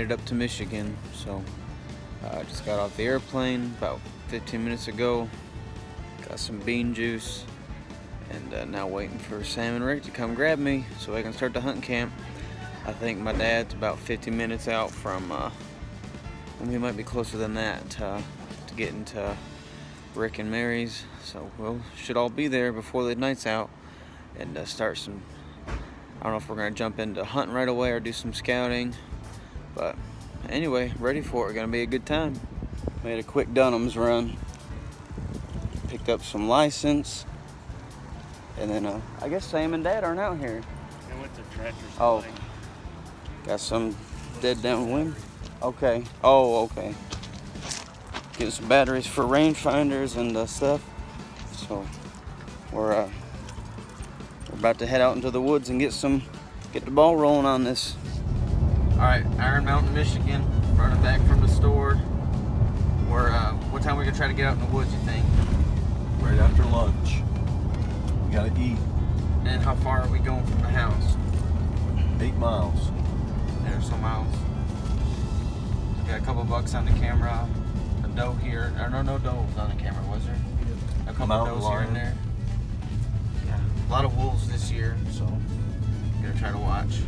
it up to Michigan. So I just got off the airplane about 15 minutes ago. Got some bean juice, and now waiting for Sam and Rick to come grab me so I can start the hunting camp. I think my dad's about 50 minutes out from, he might be closer than that to getting to Rick and Mary's. So we'll should all be there before the night's out and start some. I don't know if we're gonna jump into hunting right away or do some scouting, but anyway, ready for it. Gonna be a good time. Made a quick Dunham's run. Picked up some license, and then I guess Sam and Dad aren't out here. They went to Tractor Oh, Supply. got some dead downwind. Okay. Oh, okay. Get some batteries for rangefinders and stuff. So we're about to head out into the woods and get the ball rolling on this. All right, Iron Mountain, Michigan. Running back from the store. We're what time are we gonna try to get out in the woods? You think? Right after lunch. We gotta eat. And how far are we going from the house? 8 miles. There's some miles. Got a couple bucks on the camera. A doe here. Or no does on the camera, was there? A couple Mountain does here and lion. there. Yeah. A lot of wolves this year, so gonna try to watch.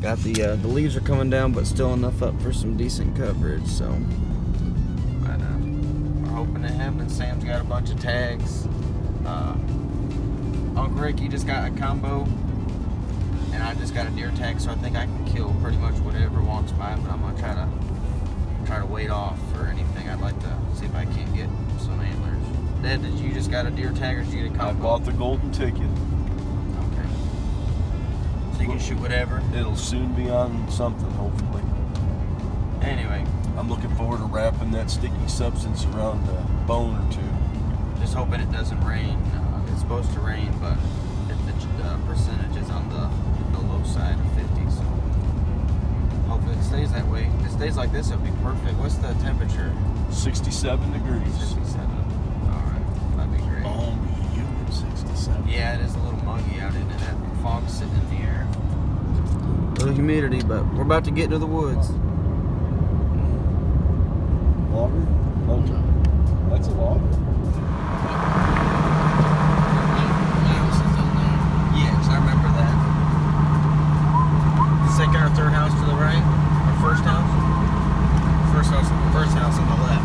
Got the leaves are coming down, but still enough up for some decent coverage. So, but we're hoping it happens. Sam's got a bunch of tags. Uncle Ricky just got a combo, and I just got a deer tag. So I think I can kill pretty much whatever walks by. But I'm gonna try to wait off or anything. I'd like to see if I can't get some antlers. Dad, did you just got a deer tag or did you get a I combo? bought the golden ticket. Okay. So you can shoot whatever. It'll soon be on something, hopefully. Anyway, I'm looking forward to wrapping that sticky substance around a bone or two. just hoping it doesn't rain. It's supposed to rain, but if the percentage is on the low side of 50, so hopefully it stays that way. If it stays like this, it'll be perfect. What's the temperature? 67 degrees. 67. Alright, that'd be great. Balmy, humid 67. Yeah, it is a little muggy out in it. That fog sitting in the air. A little humidity, but we're about to get into the woods. Logger? Okay. That's a logger. Yes, I remember that. Second or third house to the right? Or first house? First house on the left.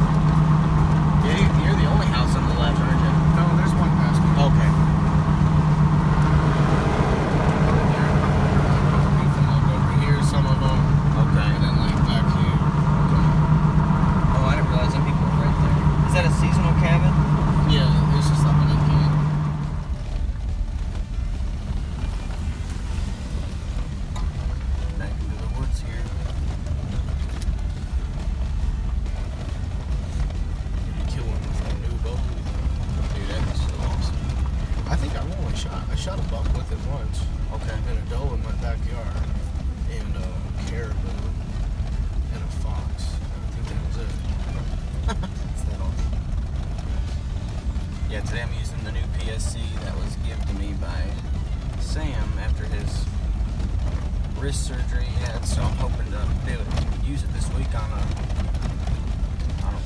Yeah, you're the only house on the left, aren't you? No, there's one past me. Okay. Over here, some of them. Okay. And then like back here. Oh, I didn't realize that people were right there. Is that a seasonal cabin? Yeah, it's just something I can't. Back into the woods here. Kill one with a new bow. Dude, that'd be so awesome. I think I shot a buck with it once. Okay. And a doe in my backyard. And a caribou. And a fox. I think that was it. Is that awesome? Yeah, today I'm using the new PSC that was given to me by Sam after his wrist surgery he had, so I'm hoping to be able to use it this week on a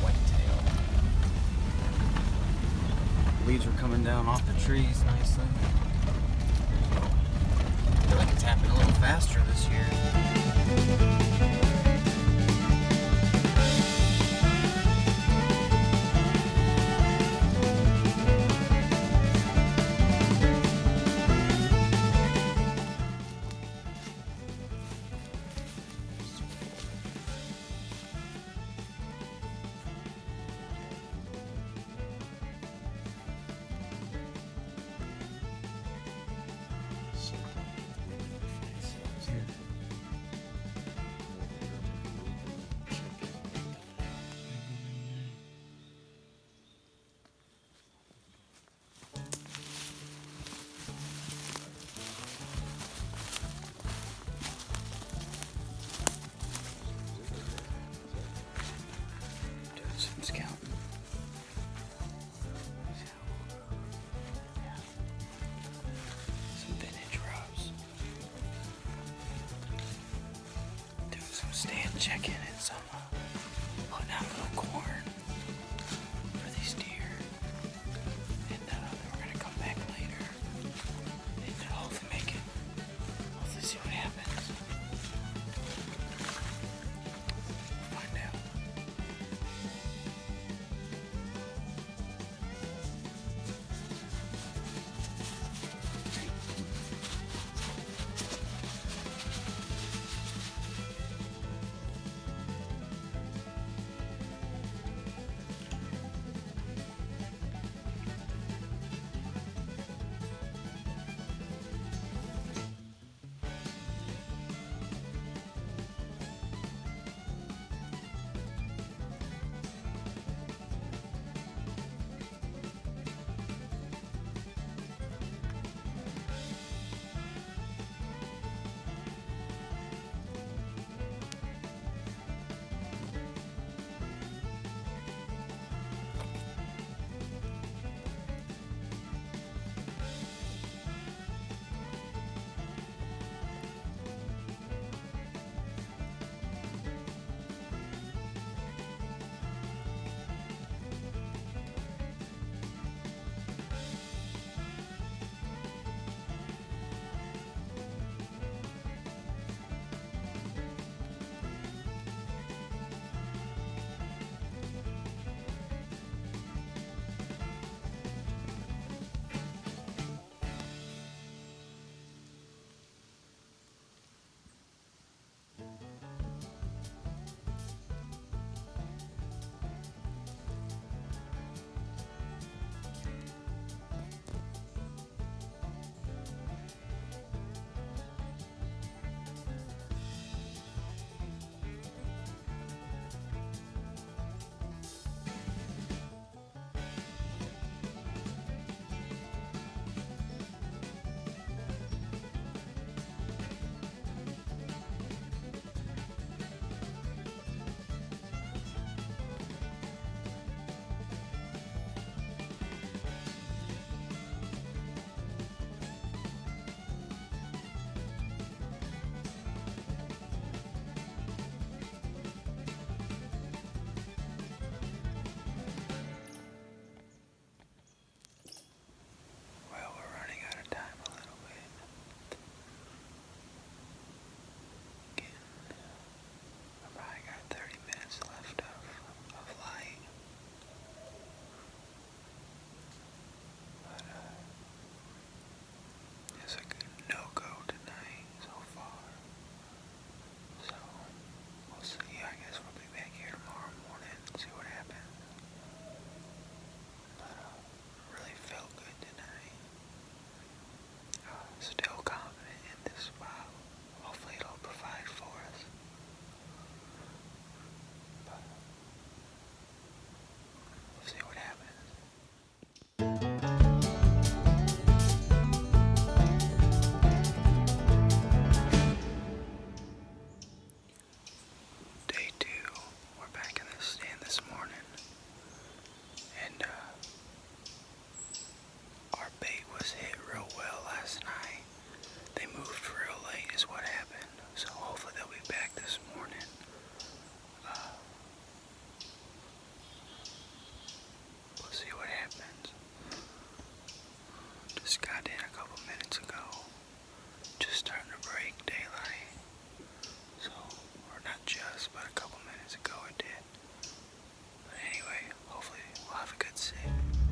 whitetail. Leaves are coming down off the trees nicely. I feel like it's happening a little faster this year. stand checking and some putting out a little corn for these deer. And then we're gonna come back later and hopefully make it. Hopefully see what happens. Find out.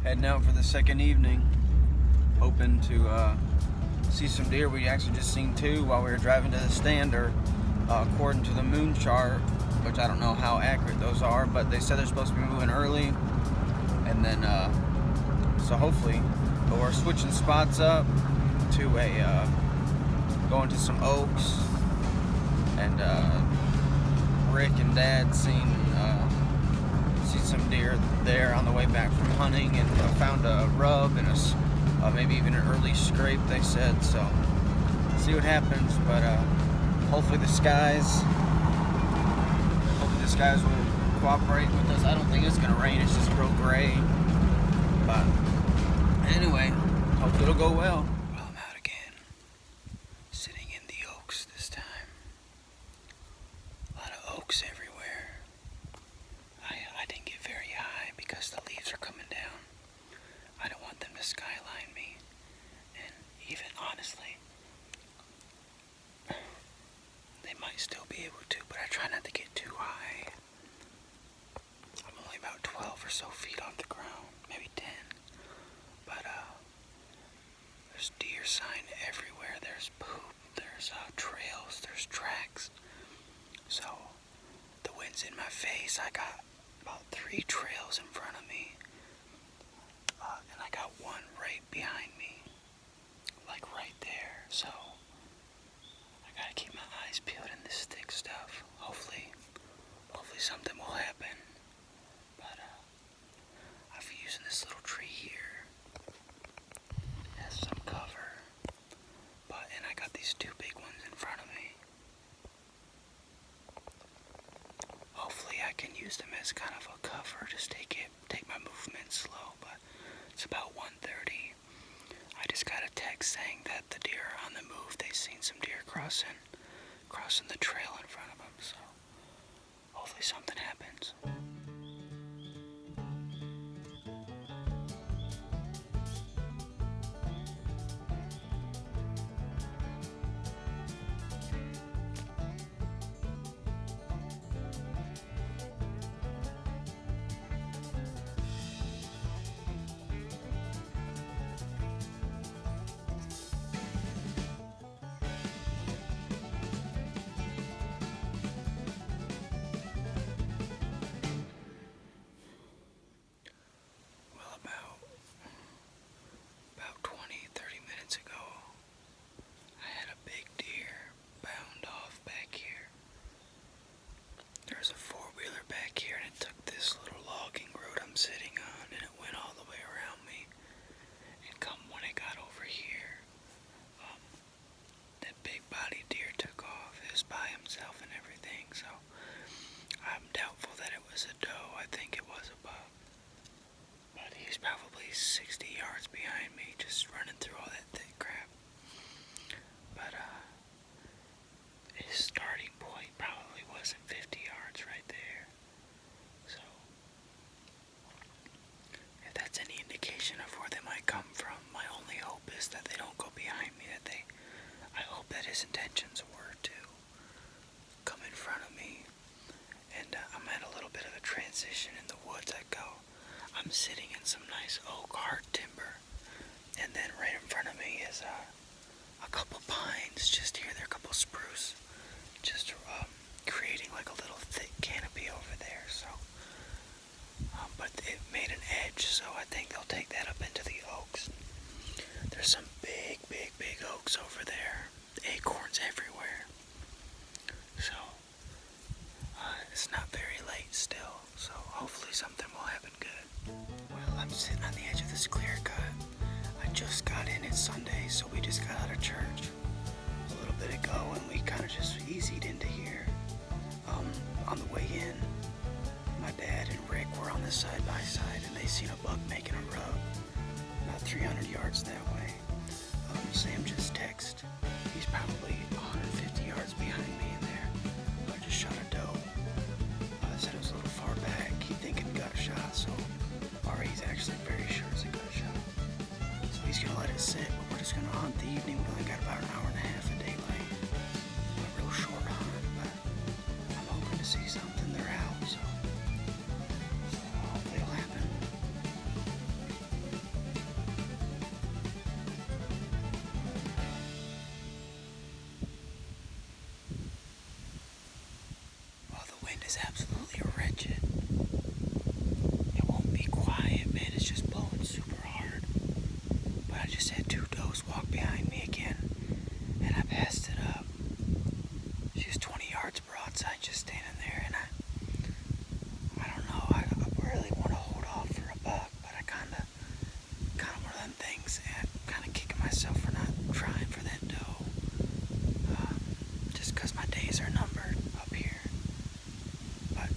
Heading out for the second evening, hoping to see some deer. We actually just seen two while we were driving to the stand, or according to the moon chart, which I don't know how accurate those are, but they said they're supposed to be moving early, and then so hopefully, but we're switching spots up to going to some oaks, and Rick and Dad see some deer there on the way back from hunting, and found a rub and maybe even an early scrape, they said. So see what happens, but hopefully the skies will cooperate with us. I don't think it's gonna rain, it's just real gray, but anyway, hopefully it'll go well. Well, I'm out again, sitting in the oaks this time. A lot of or so feet off the ground, maybe 10. But there's deer sign everywhere. There's poop, there's trails, there's tracks. So the wind's in my face. I got about 3 trails in front of me, and I got one right behind me, like right there. So I gotta keep my eyes peeled in this thick stuff. Hopefully something will happen. But I've been using this little tree here as some cover. And I got these 2 big ones in front of me. Hopefully I can use them as kind of a cover, just take my movement slow. But it's about 1:30. I just got a text saying that the deer are on the move. They've seen some deer crossing the trail in front of them. So hopefully something happens. About 20-30 minutes ago, I had a big deer bound off back here. There's a 4-wheeler back here, and it took this little logging road I'm sitting on, and it went all the way around me. And when it got over here, that big body deer took off. It was by himself and everything, so I'm doubtful that it was a doe. I think it was a buck. But he's probably 60 yards behind me, just running through all that thick crap. But his starting point probably wasn't 50 yards right there. So if that's any indication of where they might come from, my only hope is that they don't go behind me. I hope that his intentions were to come in front of me. And I'm at a little bit of a transition in the woods. I'm sitting in some nice oak hard timber, and then right in front of me is a couple pines. Just here, there are a couple spruce, just creating like a little thick canopy over there. So, but it made an edge, so I think they'll take that up into the oaks. There's some big oaks over there, acorns everywhere. So it's not very late still, so hopefully something will happen good. Well, I'm sitting on the edge of this clear cut. I just got in. It's Sunday, so we just got out of church a little bit ago, and we kind of just easied into here. On the way in, my dad and Rick were on this side by side, and they seen a buck making a rub about 300 yards that way. Sam just texted. He's probably 150 yards behind me in there. I just shot a doe. Said it was a little far back. He thinking he got a shot, so he's actually very sure it's a good shot. So he's gonna let it sit, but we're just gonna hunt the evening. We only got about an hour and a half of daylight. A real short hunt, but I'm hoping to see something. They're out, so hopefully it'll happen. Well, the wind is absolutely wretched. It won't be quiet, man. It's just blowing super hard. But I just had 2 does walk behind me again, and I passed it up. She was 20 yards broadside, just standing there, and I don't know. I really want to hold off for a buck, but I kind of one of them things. I'm kind of kicking myself for not trying for that doe, just because my days are numbered up here. But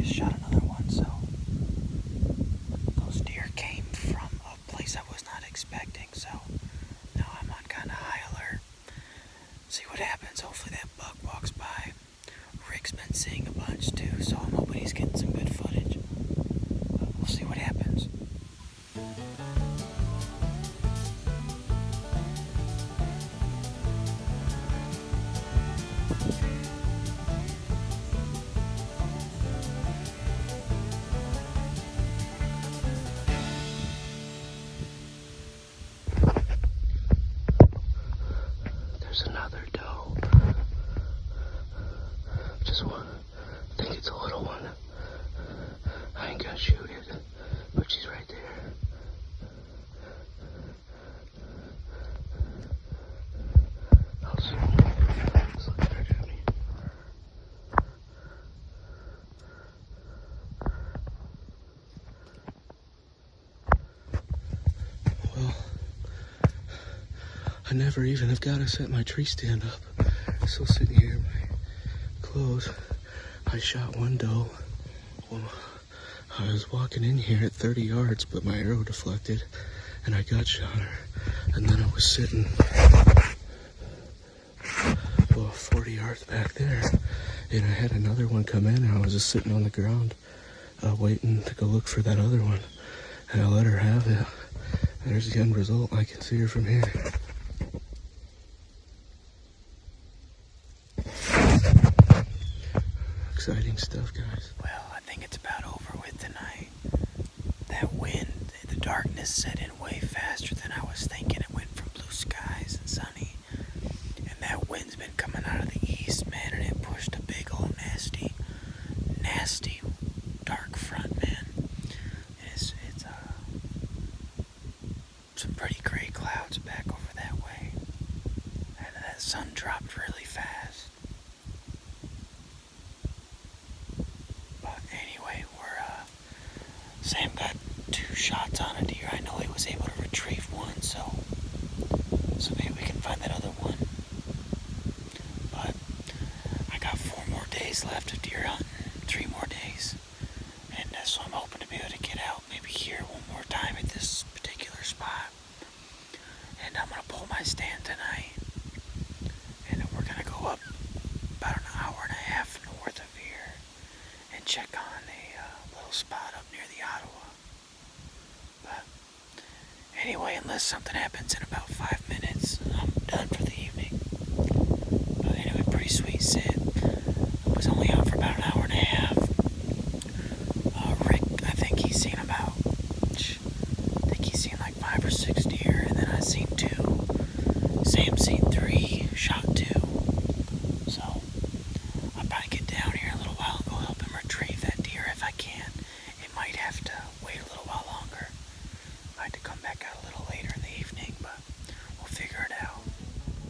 just shot another one, so those deer came from a place I was not expecting, so now I'm on kind of high alert. See what happens. Hopefully that buck walks by. Rick's been seeing a bunch too, so I'm hoping he's getting some good footage. We'll see what happens. There's another doe. Just one. I think it's a little one. I ain't gonna shoot it, but she's right there. I'll zoom. Let's look right at me. Well, I never even have got to set my tree stand up. Still sitting here in my clothes. I shot one doe. Well, I was walking in here at 30 yards, but my arrow deflected, and I got shot her. And then I was sitting, 40 yards back there, and I had another one come in, and I was just sitting on the ground, waiting to go look for that other one. And I let her have it. There's the end result. I can see her from here. Exciting stuff, guys. Well, I think it's about over with tonight. That wind, the darkness set in way faster than I was thinking. It went from blue skies and sunny. And that wind's been coming out of the east, man, and it pushed a big old nasty dark front, man. It's some pretty gray clouds back over that way. And that sun dropped really fast. But anyway, Sam got 2 shots on a deer. I know he was able to retrieve one, so maybe we can find that other one. But I got 4 more days left of deer hunting, 3 more days. And so I'm hoping to be able to get out, maybe here one more time at this particular spot. And I'm going to pull my stand tonight. And then we're going to go up about an hour and a half north of here and check on a little spot up near the Ottawa. But anyway, unless something happens in about 5 minutes, I'm done for the evening. But anyway, pretty sweet sit. I was only out for about an hour and a half. Rick, I think he's seen like 5 or 6 deer, and then I seen 2. Sam seen 3, shot 2. So I'll probably get down here in a little while and go help him retrieve that deer if I can. It might have to wait a little while longer. Might have to come back out a little later in the evening, but we'll figure it out.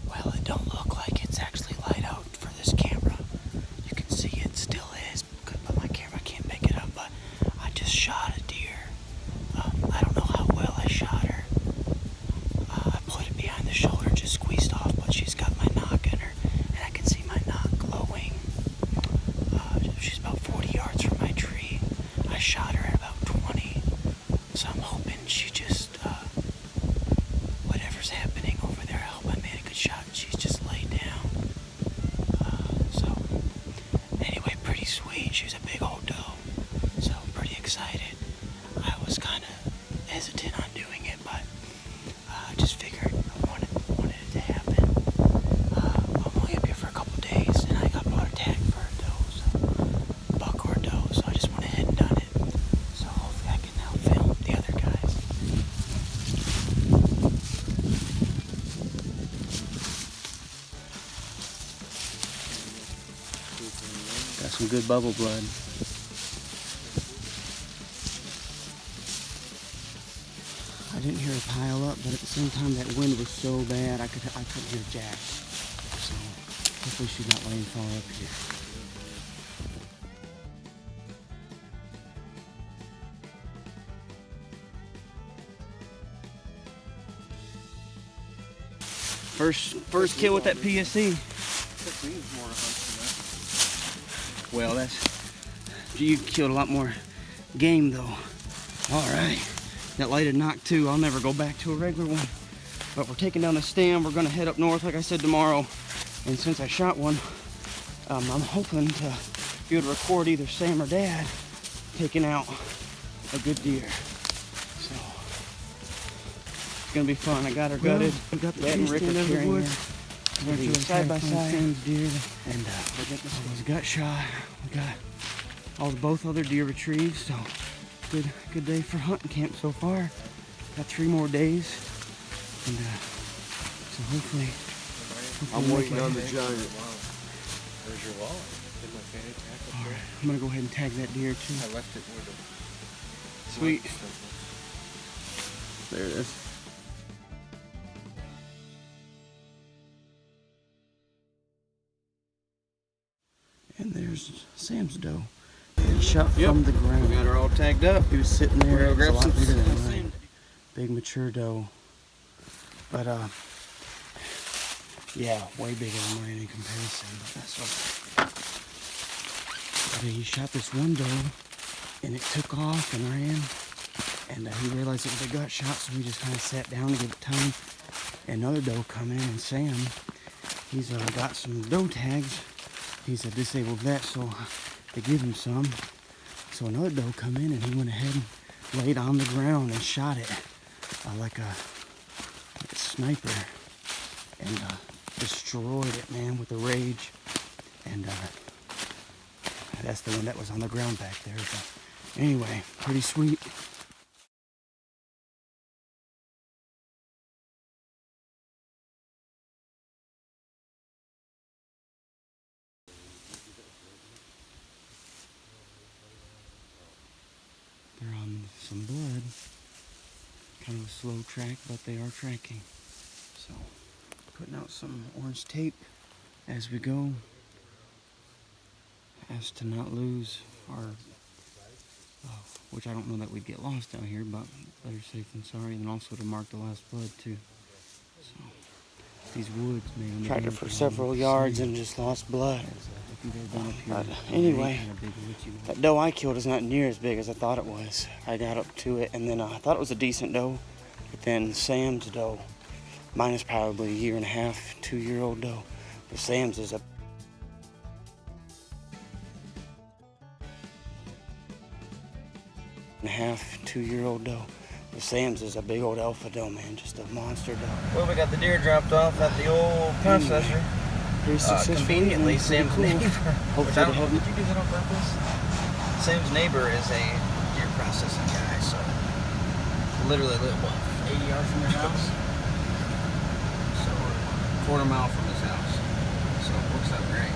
Well, it don't look like it's actually light out for this camera. You can see it still is, but my camera can't pick it up. But I just shot a deer. I don't know how well I shot her. I put it behind the shoulder, just squeezed off, but she's got my knock in her, and I can see my knock glowing. She's about 40 yards from my tree. I shot her at about 20, so I'm hoping she just, whatever's happening over there, I hope I made a good shot and she's just laid down. So, anyway, pretty sweet. She was a big old doe, so pretty excited. I was kind of hesitant on doing it, but I just figured I wanted it to happen. I'm only up here for a couple days, and I got bought a tag for a doe, so buck or doe, so I just went ahead and done it. So hopefully I can now film the other guys. Got some good bubble blood. I didn't hear her pile up, but at the same time that wind was so bad I couldn't hear jack. So hopefully she's not laying far up here. First kill with that PSC. Well, You killed a lot more game though. All right, that lighted knock too. I'll never go back to a regular one. But we're taking down the stand. We're gonna head up north, like I said, tomorrow. And since I shot one, I'm hoping to be able to record either Sam or Dad taking out a good deer. So it's gonna be fun. I got her gutted. We got the deer stand over the woods. We're gonna do side by side. Sam's deer, and was gut shot. We got both other deer retrieved. So good day for hunting camp so far. Got 3 more days, and so hopefully I'm waiting on the giant. Where's your wallet? Did my fanny pack up there? I'm gonna go ahead and tag that deer too. I left it where the Sweet. There it is. And there's Sam's doe. He shot from the ground. We got her all tagged up. He was sitting there. We're gonna grab It was a lot some bigger than Sam. mine. Big mature doe. But yeah, way bigger than mine in comparison. But that's okay. But he shot this one doe, and it took off and ran. And he realized it was a gut shot, so he just kind of sat down to give it time. Another doe come in, and Sam, he's got some doe tags. He's a disabled vet, so they give him some. So another doe come in, and he went ahead and laid on the ground and shot it like a sniper, and destroyed it, man, with a rage. And that's the one that was on the ground back there. But anyway, pretty sweet. They're on some blood. Kind of a slow track, but they are tracking. So, putting out some orange tape as we go, as to not lose our, which I don't know that we'd get lost out here, but better safe than sorry, and also to mark the last blood too. So, these woods, man. Tracked her for several yards and just lost blood. But anyway, that doe I killed is not near as big as I thought it was. I got up to it, and then I thought it was a decent doe, but then Sam's doe, mine is probably a 1.5, 2-year-old doe, but Sam's is a half 2-year-old doe. But Sam's is a big old alpha doe, man, just a monster doe. Well, we got the deer dropped off at the old processor. Pretty successful. Conveniently, Sam's neighbor. Hopefully Did you do that on purpose? Sam's neighbor is a deer processing guy, so literally live, what, 80 yards from his house? So, 1/4 mile from his house. So it works out great.